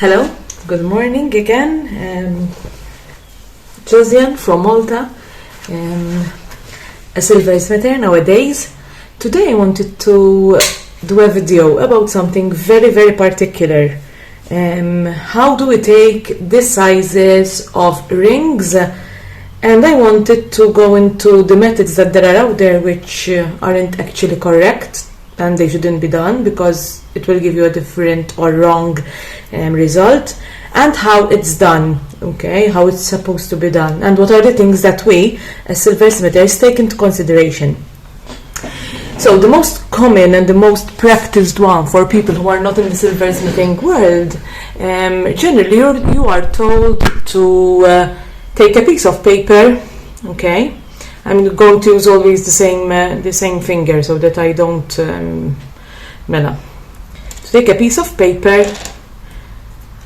Hello, good morning again. Josiane from Malta, a Silversmith nowadays. Today I wanted to do a video about something very, very particular. How do we take the sizes of rings? And I wanted to go into the methods that there are out there which aren't actually correct, and they shouldn't be done because it will give you a different or wrong result, and how it's done, okay, how it's supposed to be done, and what are the things that we as silversmithers take into consideration. So the most common and the most practiced one for people who are not in the silversmithing world, generally you are told to take a piece of paper, okay. I'm going to use always the same finger so that I don't take a piece of paper.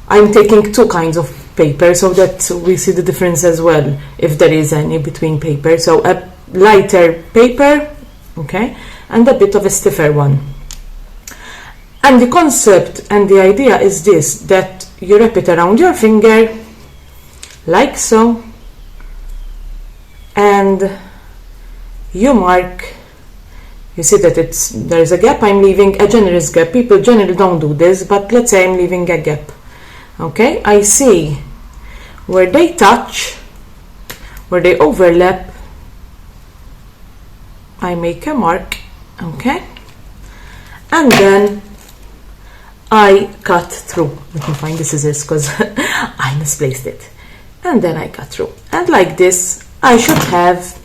I'm taking two kinds of paper so that we see the difference as well, if there is any between paper. So a lighter paper, okay, and a bit of a stiffer one. And the concept and the idea is this, that you wrap it around your finger like so, and you mark. You see that there's a gap. I'm leaving a generous gap. People generally don't do this, but let's say I'm leaving a gap. Okay, I see where they touch, where they overlap. I make a mark, okay, and then I cut through. Let me find the scissors because I misplaced it. And then I cut through, and like this I should have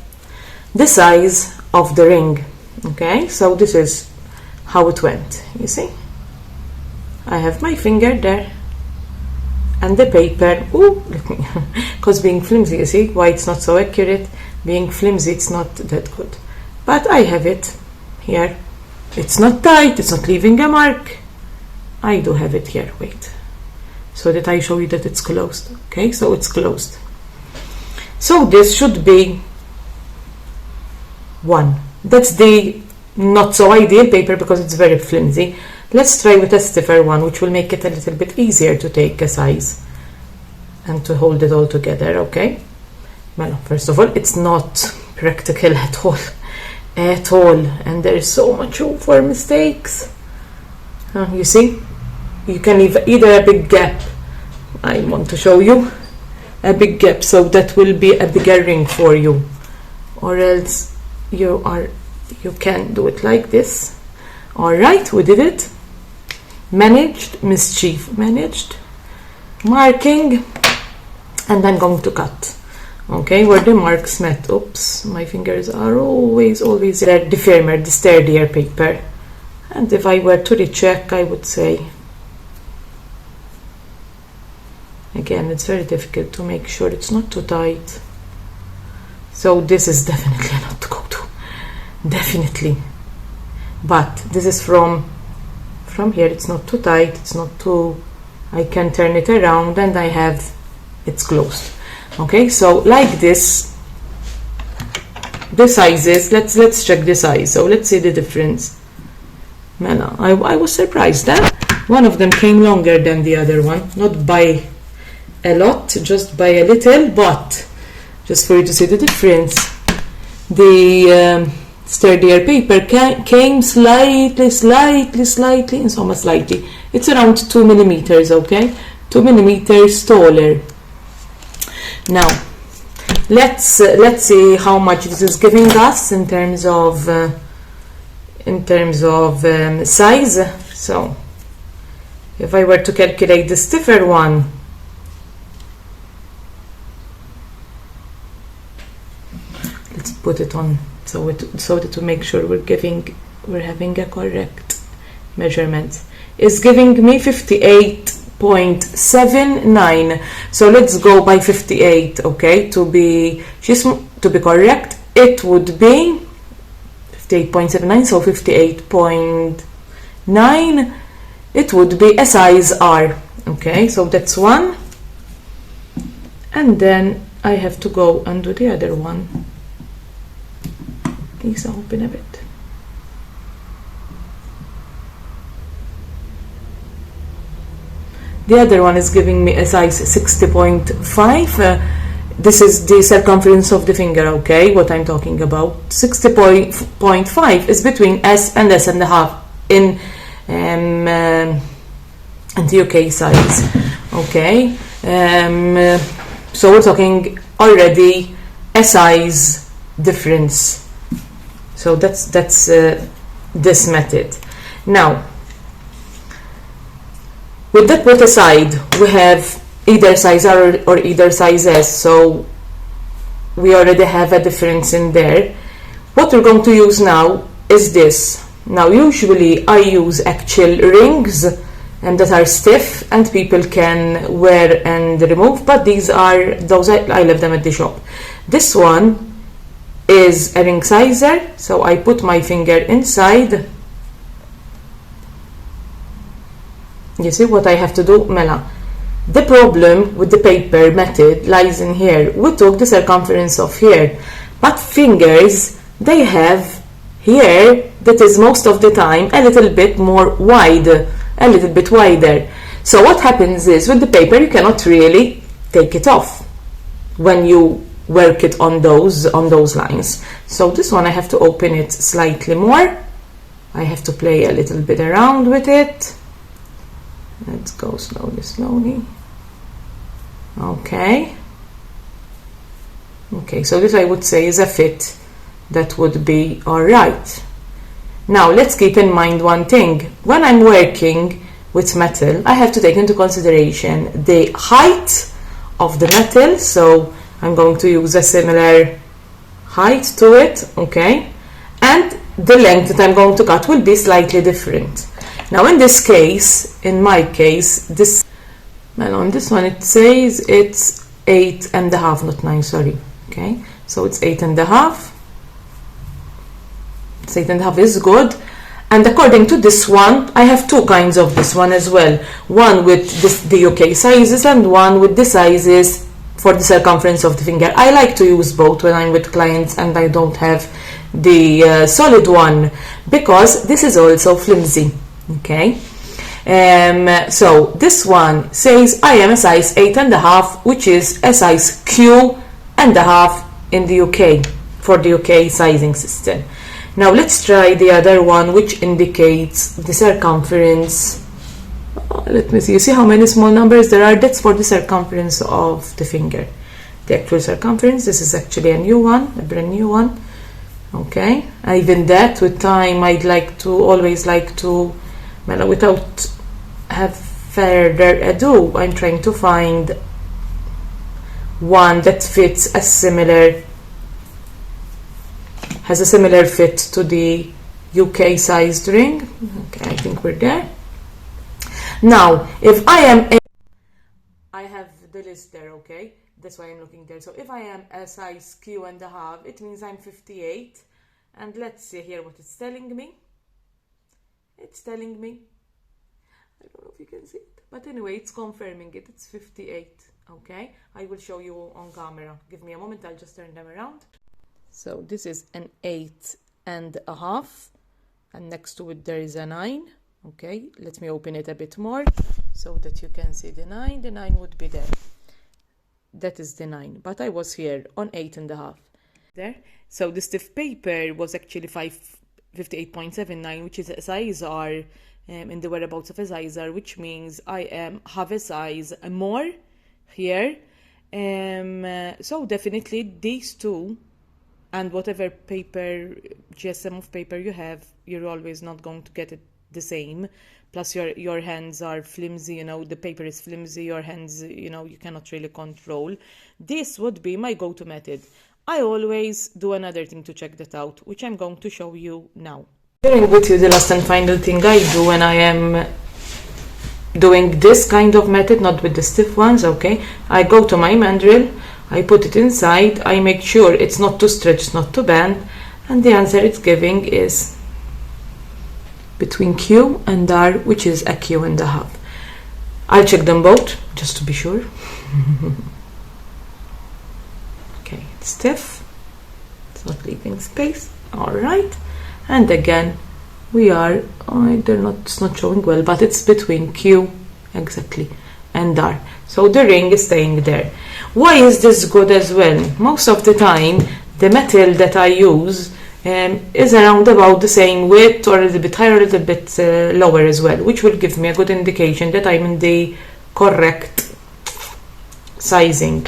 the size of the ring. Okay, so this is how it went. You see, I have my finger there and the paper. Ooh, because being flimsy, you see why it's not so accurate. Being flimsy, it's not that good, but I have it here. It's not tight, it's not leaving a mark. I do have it here. Wait, so that I show you that it's closed. Okay, so it's closed. So this should be 1. That's the not so ideal paper because it's very flimsy. Let's try with a stiffer one, which will make it a little bit easier to take a size and to hold it all together, okay? Well, first of all, it's not practical at all, and there is so much room for mistakes. You see, you can leave either a big gap. I want to show you a big gap, so that will be a bigger ring for you, or else you can do it like this. All right, we did it. Managed, mischief managed, marking, and I'm going to cut, okay, where the marks met. Oops, my fingers are always there. The firmer, the sturdier paper. And if I were to recheck, I would say, again, it's very difficult to make sure it's not too tight. So this is definitely not to go to, definitely. But this is from here. It's not too tight. It's not too. I can turn it around, and I have it's closed. Okay, so like this. The sizes. Let's check the size. So let's see the difference. Man, I was surprised that one of them came longer than the other one. Not by a lot, just by a little, but just for you to see the difference, the sturdier paper came slightly, and so much slightly. It's around 2 millimeters, okay? 2 millimeters taller. Now, let's see how much this is giving us in terms of size. So, if I were to calculate the stiffer one, let's put it on so that to make sure we're having a correct measurement. It's giving me 58.79. So let's go by 58. Okay, to be correct, it would be 58.79. So 58.9. It would be a size R. Okay, so that's one, and then I have to go and do the other one. Please open a bit. The other one is giving me a size 60.5. This is the circumference of the finger, okay, what I'm talking about. 60.5 is between S and S and a half in the UK size, okay. So we're talking already a size difference. So that's this method. Now, with that put aside, we have either size R or either size S, so we already have a difference in there. What we're going to use now is this. Now usually I use actual rings and that are stiff and people can wear and remove, but these are those I left them at the shop. This one is a ring sizer, so I put my finger inside. You see what I have to do, Mela? The problem with the paper method lies in here. We took the circumference of here, but fingers, they have here that is most of the time a little bit more wide, a little bit wider. So what happens is with the paper you cannot really take it off when you work it on those lines. So this one I have to open it slightly more. I have to play a little bit around with it. Let's go slowly. Okay, so this I would say is a fit that would be alright. Now let's keep in mind one thing. When I'm working with metal, I have to take into consideration the height of the metal, so I'm going to use a similar height to it, okay, and the length that I'm going to cut will be slightly different. Now in this case, in my case, this, well, on this one it says it's 8.5, not 9, sorry, okay, so it's 8.5. 8.5 is good, and according to this one I have two kinds of this one as well, one with the UK sizes and one with the sizes for the circumference of the finger. I like to use both when I'm with clients and I don't have the solid one, because this is also flimsy, okay. So this one says I am a size 8.5, which is a size Q.5 in the UK for the UK sizing system. Now let's try the other one, which indicates the circumference. Let me see. You see how many small numbers there are? That's for the circumference of the finger. The actual circumference. This is actually a new one, a brand new one. Okay. And even that, with time, always like to, well, without have further ado, I'm trying to find one that fits has a similar fit to the UK sized ring. Okay, I think we're there. Now, if I have the list there, okay? That's why I'm looking there. So if I am a size Q.5, it means I'm 58. And let's see here what it's telling me. It's telling me, I don't know if you can see it, but anyway, it's confirming it. It's 58, okay? I will show you on camera. Give me a moment, I'll just turn them around. So this is an 8.5, and next to it there is a 9. Okay, let me open it a bit more so that you can see the 9. The 9 would be there. That is the 9, but I was here on 8.5 there. So the stiff paper was actually 58.79, which is a size R in the whereabouts of a size R, which means I have a size more here. So definitely these two, and whatever paper, GSM of paper you have, you're always not going to get it the same. Plus your hands are flimsy, you know, the paper is flimsy, your hands, you know, you cannot really control. This would be my go-to method. I always do another thing to check that out, which I'm going to show you now. Sharing with you the last and final thing I do when I am doing this kind of method, not with the stiff ones, okay? I go to my mandrel, I put it inside, I make sure it's not too stretched, not too bent, and the answer it's giving is between Q and R, which is a Q.5. I'll check them both just to be sure. Okay, it's stiff, it's not leaving space. All right, and again we are, it's not showing well, but it's between Q exactly, and R. So the ring is staying there. Why is this good as well? Most of the time the metal that I use is around about the same width, or a little bit higher, a little bit lower as well, which will give me a good indication that I'm in the correct sizing.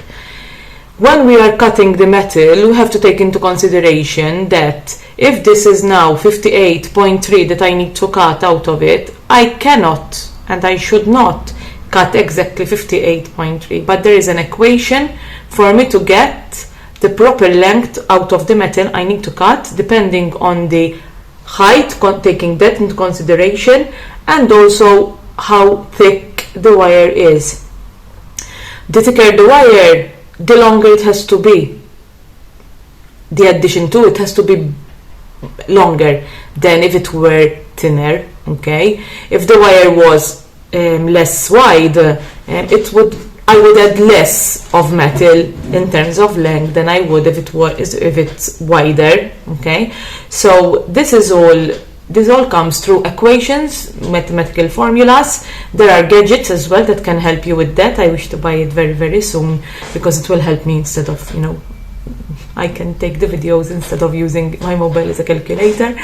When we are cutting the metal, we have to take into consideration that if this is now 58.3 that I need to cut out of it, I cannot and I should not cut exactly 58.3, but there is an equation for me to get the proper length out of the metal I need to cut, depending on the height, taking that into consideration, and also how thick the wire is. The thicker the wire, the longer it has to be. The addition to it has to be longer than if it were thinner. Okay, if the wire was less wide, I would add less of metal in terms of length than I would if it's wider. Okay, so this all comes through equations, mathematical formulas. There are gadgets as well that can help you with that. I wish to buy it very, very soon, because it will help me instead of, I can take the videos instead of using my mobile as a calculator.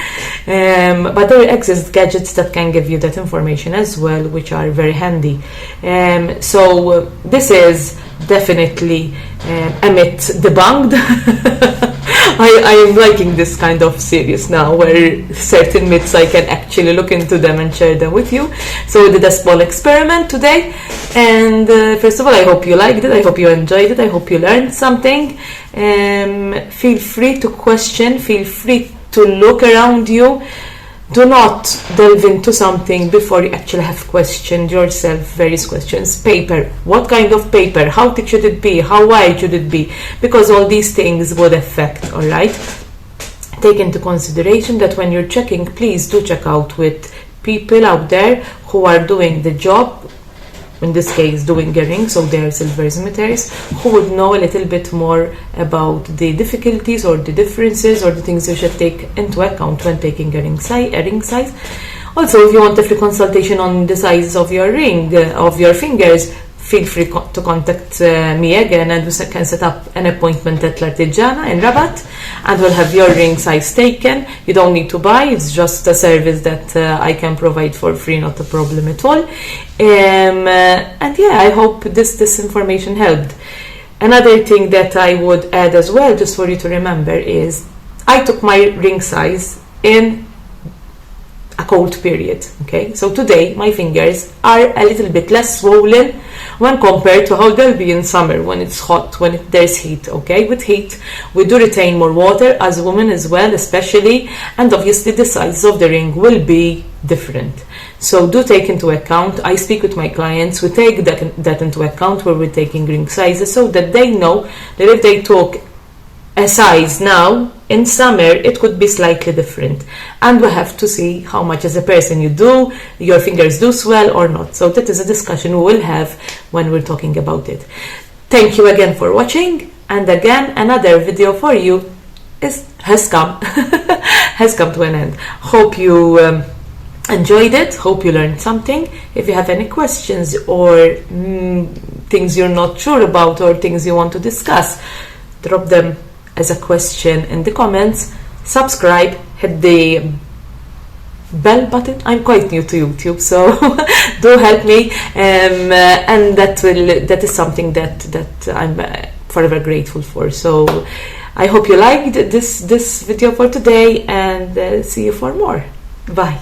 But there exist gadgets that can give you that information as well, which are very handy. So this is definitely a myth debunked. I am liking this kind of series now, where certain myths I can actually look into them and share them with you. So we did a small experiment today, and first of all, I hope you liked it, I hope you enjoyed it, I hope you learned something. Feel free to question, feel free to look around you. Do not delve into something before you actually have questioned yourself various questions. Paper, what kind of paper, how thick should it be, how wide should it be, because all these things would affect. All right, take into consideration that when you're checking, please do check out with people out there who are doing the job, in this case doing a ring, so they are silversmithers who would know a little bit more about the difficulties or the differences or the things you should take into account when taking a ring size. Also, if you want a free consultation on the size of your ring, of your fingers, feel free to contact me again, and we can set up an appointment at L'Artigiana in Rabat, and we'll have your ring size taken. You don't need to buy, it's just a service that I can provide for free, not a problem at all. And yeah, I hope this information helped. Another thing that I would add as well, just for you to remember, is I took my ring size in a cold period. Okay, so today my fingers are a little bit less swollen when compared to how they'll be in summer, when it's hot, when there's heat. Okay, with heat we do retain more water as women as well, especially, and obviously the size of the ring will be different. So do take into account, I speak with my clients, we take that into account where we're taking ring sizes, so that they know that if they took a size now, in summer it could be slightly different, and we have to see how much as a person your fingers do swell or not. So that is a discussion we will have when we're talking about it. Thank you again for watching, and again another video for you has come to an end. Hope you enjoyed it, hope you learned something. If you have any questions or things you're not sure about or things you want to discuss, drop them as a question in the comments. Subscribe, hit the bell button. I'm quite new to YouTube, so do help me, and that is something that I'm forever grateful for. So I hope you liked this video for today, and see you for more. Bye.